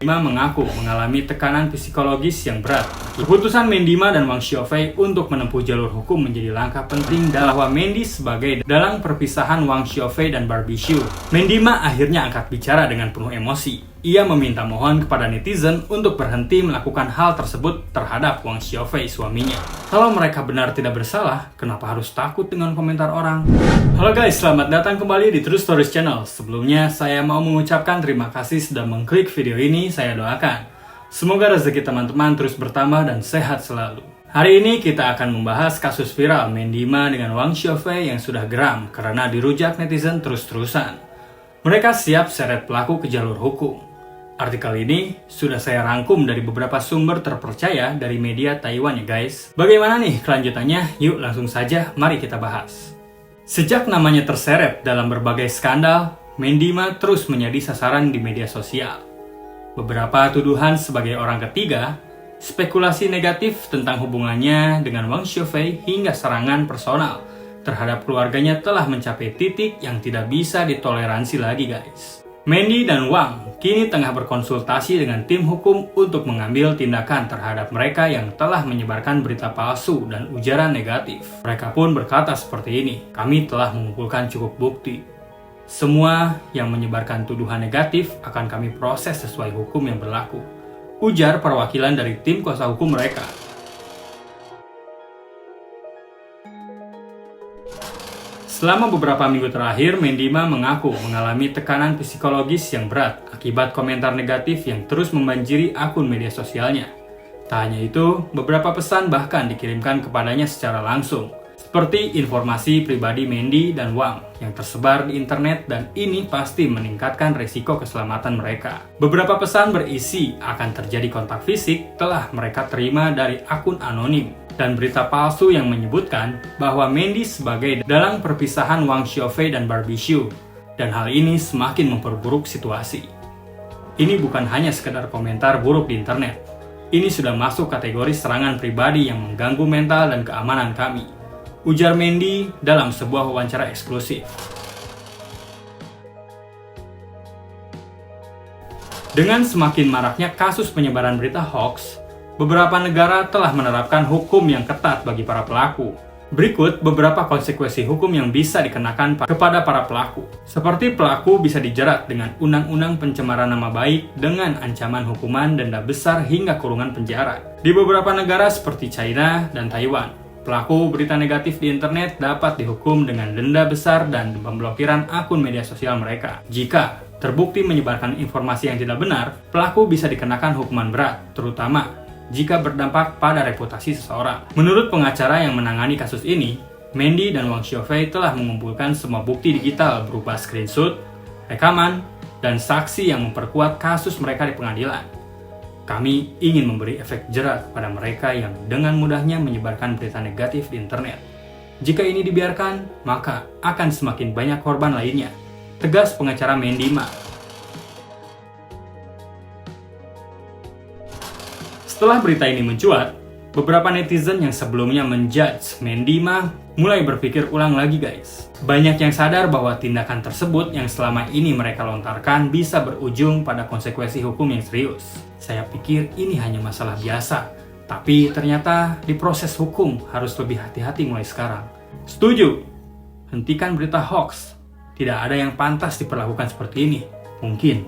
Dima mengaku mengalami tekanan psikologis yang berat. Keputusan Mendima dan Wang Xiaofei untuk menempuh jalur hukum menjadi langkah penting bahwa Mendy sebagai dalang perpisahan Wang Xiaofei dan Barbie Hsu. Mendima akhirnya angkat bicara dengan penuh emosi. Ia meminta mohon kepada netizen untuk berhenti melakukan hal tersebut terhadap Wang Xiaofei suaminya. Kalau mereka benar tidak bersalah, kenapa harus takut dengan komentar orang? Halo guys, selamat datang kembali di True Stories Channel. Sebelumnya, saya mau mengucapkan terima kasih sudah mengklik video ini. Saya doakan semoga rezeki teman-teman terus bertambah dan sehat selalu. Hari ini kita akan membahas kasus viral Mendima dengan Wang Xiaofei yang sudah geram karena dirujak netizen terus-terusan. Mereka siap seret pelaku ke jalur hukum. Artikel ini sudah saya rangkum dari beberapa sumber terpercaya dari media Taiwan ya guys. Bagaimana nih kelanjutannya? Yuk langsung saja mari kita bahas. Sejak namanya terseret dalam berbagai skandal, Mendima terus menjadi sasaran di media sosial. Beberapa tuduhan sebagai orang ketiga, spekulasi negatif tentang hubungannya dengan Wang Xiaofei hingga serangan personal terhadap keluarganya telah mencapai titik yang tidak bisa ditoleransi lagi guys. Mendy dan Wang kini tengah berkonsultasi dengan tim hukum untuk mengambil tindakan terhadap mereka yang telah menyebarkan berita palsu dan ujaran negatif. Mereka pun berkata seperti ini, "Kami telah mengumpulkan cukup bukti. Semua yang menyebarkan tuduhan negatif akan kami proses sesuai hukum yang berlaku," ujar perwakilan dari tim kuasa hukum mereka. Selama beberapa minggu terakhir, Mendima mengaku mengalami tekanan psikologis yang berat akibat komentar negatif yang terus membanjiri akun media sosialnya. Tak hanya itu, beberapa pesan bahkan dikirimkan kepadanya secara langsung, seperti informasi pribadi Mendy dan Wang yang tersebar di internet dan ini pasti meningkatkan resiko keselamatan mereka. Beberapa pesan berisi akan terjadi kontak fisik telah mereka terima dari akun anonim. Dan berita palsu yang menyebutkan bahwa Mendy sebagai dalang perpisahan Wang Xiaofei dan Barbie Hsu, dan hal ini semakin memperburuk situasi. Ini bukan hanya sekedar komentar buruk di internet. Ini sudah masuk kategori serangan pribadi yang mengganggu mental dan keamanan kami, ujar Mendy dalam sebuah wawancara eksklusif. Dengan semakin maraknya kasus penyebaran berita hoax, beberapa negara telah menerapkan hukum yang ketat bagi para pelaku. Berikut beberapa konsekuensi hukum yang bisa dikenakan kepada para pelaku. Seperti pelaku bisa dijerat dengan Undang-Undang Pencemaran Nama Baik dengan ancaman hukuman denda besar hingga kurungan penjara. Di beberapa negara seperti China dan Taiwan, pelaku berita negatif di internet dapat dihukum dengan denda besar dan pemblokiran akun media sosial mereka. Jika terbukti menyebarkan informasi yang tidak benar, pelaku bisa dikenakan hukuman berat, terutama jika berdampak pada reputasi seseorang. Menurut pengacara yang menangani kasus ini, Mendy dan Wang Xiaofei telah mengumpulkan semua bukti digital berupa screenshot, rekaman, dan saksi yang memperkuat kasus mereka di pengadilan. Kami ingin memberi efek jerat pada mereka yang dengan mudahnya menyebarkan berita negatif di internet. Jika ini dibiarkan, maka akan semakin banyak korban lainnya, tegas pengacara Mendima. Setelah berita ini mencuat, beberapa netizen yang sebelumnya menjudge Mendima mulai berpikir ulang lagi guys. Banyak yang sadar bahwa tindakan tersebut yang selama ini mereka lontarkan bisa berujung pada konsekuensi hukum yang serius. Saya pikir ini hanya masalah biasa, tapi ternyata di proses hukum harus lebih hati-hati mulai sekarang. Setuju, hentikan berita hoax. Tidak ada yang pantas diperlakukan seperti ini. Mungkin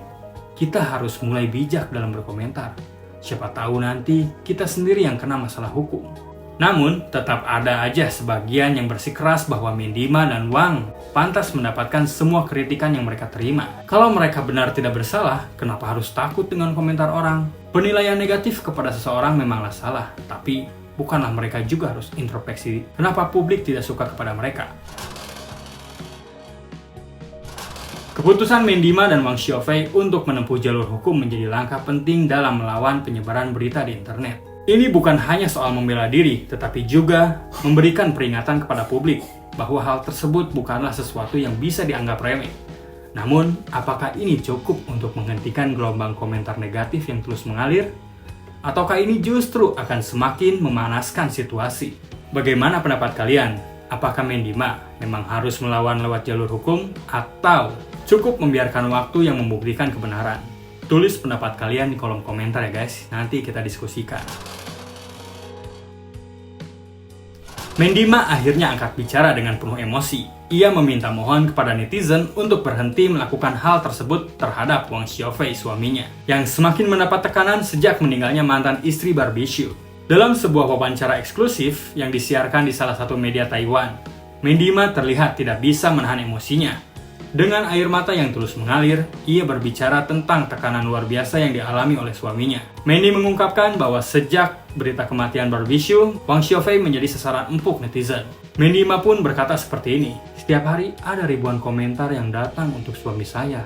kita harus mulai bijak dalam berkomentar. Siapa tahu nanti kita sendiri yang kena masalah hukum. Namun, tetap ada aja sebagian yang bersikeras bahwa Mendima dan Wang pantas mendapatkan semua kritikan yang mereka terima. Kalau mereka benar tidak bersalah, kenapa harus takut dengan komentar orang? Penilaian negatif kepada seseorang memanglah salah, tapi bukanlah mereka juga harus introspeksi kenapa publik tidak suka kepada mereka. Keputusan Mendima dan Wang Xiaofei untuk menempuh jalur hukum menjadi langkah penting dalam melawan penyebaran berita di internet. Ini bukan hanya soal membela diri, tetapi juga memberikan peringatan kepada publik bahwa hal tersebut bukanlah sesuatu yang bisa dianggap remeh. Namun, apakah ini cukup untuk menghentikan gelombang komentar negatif yang terus mengalir? Ataukah ini justru akan semakin memanaskan situasi? Bagaimana pendapat kalian? Apakah Mendima memang harus melawan lewat jalur hukum atau cukup membiarkan waktu yang membuktikan kebenaran? Tulis pendapat kalian di kolom komentar ya guys, nanti kita diskusikan. Mendima akhirnya angkat bicara dengan penuh emosi. Ia meminta mohon kepada netizen untuk berhenti melakukan hal tersebut terhadap Wang Xiaofei, suaminya, yang semakin mendapat tekanan sejak meninggalnya mantan istri Barbie Hsu. Dalam sebuah wawancara eksklusif yang disiarkan di salah satu media Taiwan, Mendima terlihat tidak bisa menahan emosinya. Dengan air mata yang tulus mengalir, ia berbicara tentang tekanan luar biasa yang dialami oleh suaminya. Mandy mengungkapkan bahwa sejak berita kematian Barbie Hsu, Wang Xiaofei menjadi sasaran empuk netizen. Mendima pun berkata seperti ini, "Setiap hari ada ribuan komentar yang datang untuk suami saya.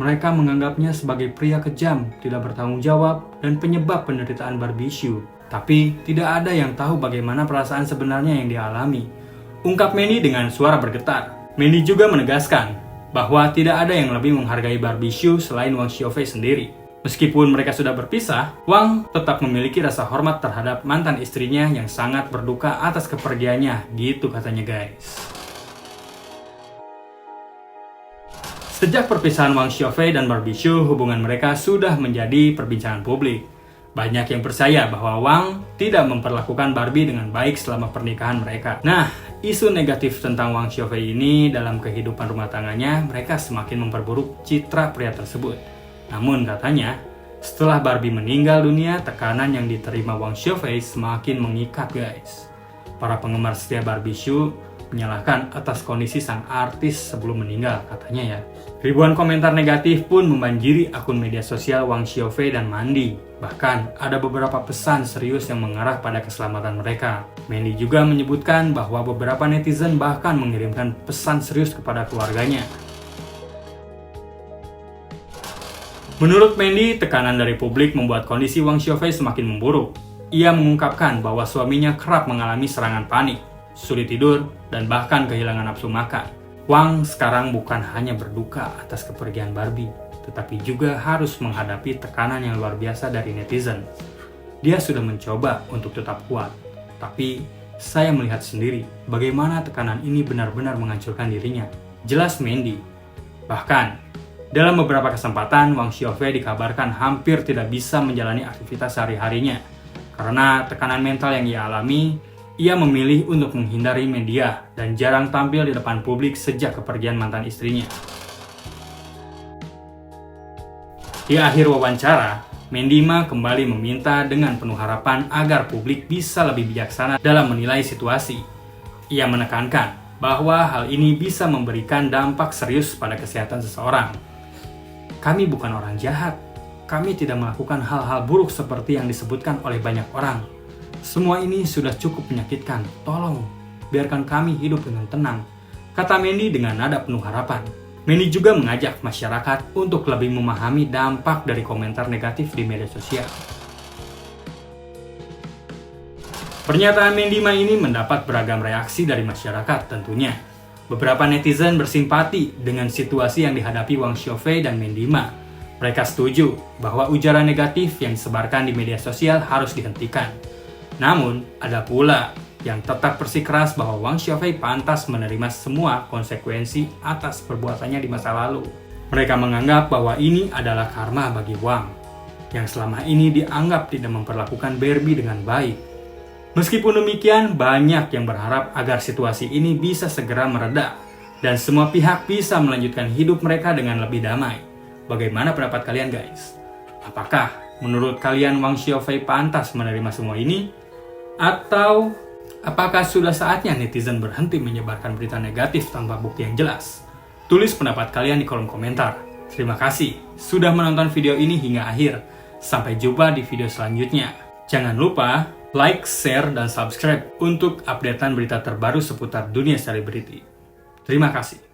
Mereka menganggapnya sebagai pria kejam, tidak bertanggung jawab, dan penyebab penderitaan Barbie Hsu. Tapi tidak ada yang tahu bagaimana perasaan sebenarnya yang dialami," ungkap Mandy dengan suara bergetar. Mandy juga menegaskan bahwa tidak ada yang lebih menghargai Barbie Hsu selain Wang Xiaofei sendiri. Meskipun mereka sudah berpisah, Wang tetap memiliki rasa hormat terhadap mantan istrinya yang sangat berduka atas kepergiannya, gitu katanya guys. Sejak perpisahan Wang Xiaofei dan Barbie Hsu, hubungan mereka sudah menjadi perbincangan publik. Banyak yang percaya bahwa Wang tidak memperlakukan Barbie dengan baik selama pernikahan mereka. Nah, isu negatif tentang Wang Xiaofei ini dalam kehidupan rumah tangganya, mereka semakin memperburuk citra pria tersebut. Namun katanya, setelah Barbie meninggal dunia, tekanan yang diterima Wang Xiaofei semakin mengikat guys. Para penggemar setia Barbie Hsu menyalahkan atas kondisi sang artis sebelum meninggal katanya ya. Ribuan komentar negatif pun membanjiri akun media sosial Wang Xiaofei dan Mandy. Bahkan ada beberapa pesan serius yang mengarah pada keselamatan mereka. Mandy juga menyebutkan bahwa beberapa netizen bahkan mengirimkan pesan serius kepada keluarganya. Menurut Mandy, tekanan dari publik membuat kondisi Wang Xiaofei semakin memburuk. Ia mengungkapkan bahwa suaminya kerap mengalami serangan panik, sulit tidur, dan bahkan kehilangan nafsu makan. Wang sekarang bukan hanya berduka atas kepergian Barbie, tetapi juga harus menghadapi tekanan yang luar biasa dari netizen. Dia sudah mencoba untuk tetap kuat, tapi saya melihat sendiri bagaimana tekanan ini benar-benar menghancurkan dirinya, jelas Mandy. Bahkan, dalam beberapa kesempatan, Wang Xiaofei dikabarkan hampir tidak bisa menjalani aktivitas sehari-harinya. Karena tekanan mental yang ia alami, ia memilih untuk menghindari media dan jarang tampil di depan publik sejak kepergian mantan istrinya. Di akhir wawancara, Mendima kembali meminta dengan penuh harapan agar publik bisa lebih bijaksana dalam menilai situasi. Ia menekankan bahwa hal ini bisa memberikan dampak serius pada kesehatan seseorang. "Kami bukan orang jahat. Kami tidak melakukan hal-hal buruk seperti yang disebutkan oleh banyak orang. Semua ini sudah cukup menyakitkan. Tolong, biarkan kami hidup dengan tenang," kata Mandy dengan nada penuh harapan. Mandy juga mengajak masyarakat untuk lebih memahami dampak dari komentar negatif di media sosial. Pernyataan Mendima ini mendapat beragam reaksi dari masyarakat tentunya. Beberapa netizen bersimpati dengan situasi yang dihadapi Wang Xiaofei dan Mendima. Mereka setuju bahwa ujaran negatif yang disebarkan di media sosial harus dihentikan. Namun, ada pula yang tetap bersikeras bahwa Wang Xiaofei pantas menerima semua konsekuensi atas perbuatannya di masa lalu. Mereka menganggap bahwa ini adalah karma bagi Wang, yang selama ini dianggap tidak memperlakukan Barbie dengan baik. Meskipun demikian, banyak yang berharap agar situasi ini bisa segera mereda, dan semua pihak bisa melanjutkan hidup mereka dengan lebih damai. Bagaimana pendapat kalian guys? Apakah menurut kalian Wang Xiaofei pantas menerima semua ini? Atau apakah sudah saatnya netizen berhenti menyebarkan berita negatif tanpa bukti yang jelas? Tulis pendapat kalian di kolom komentar. Terima kasih sudah menonton video ini hingga akhir. Sampai jumpa di video selanjutnya. Jangan lupa like, share, dan subscribe untuk updatean berita terbaru seputar dunia selebriti. Terima kasih.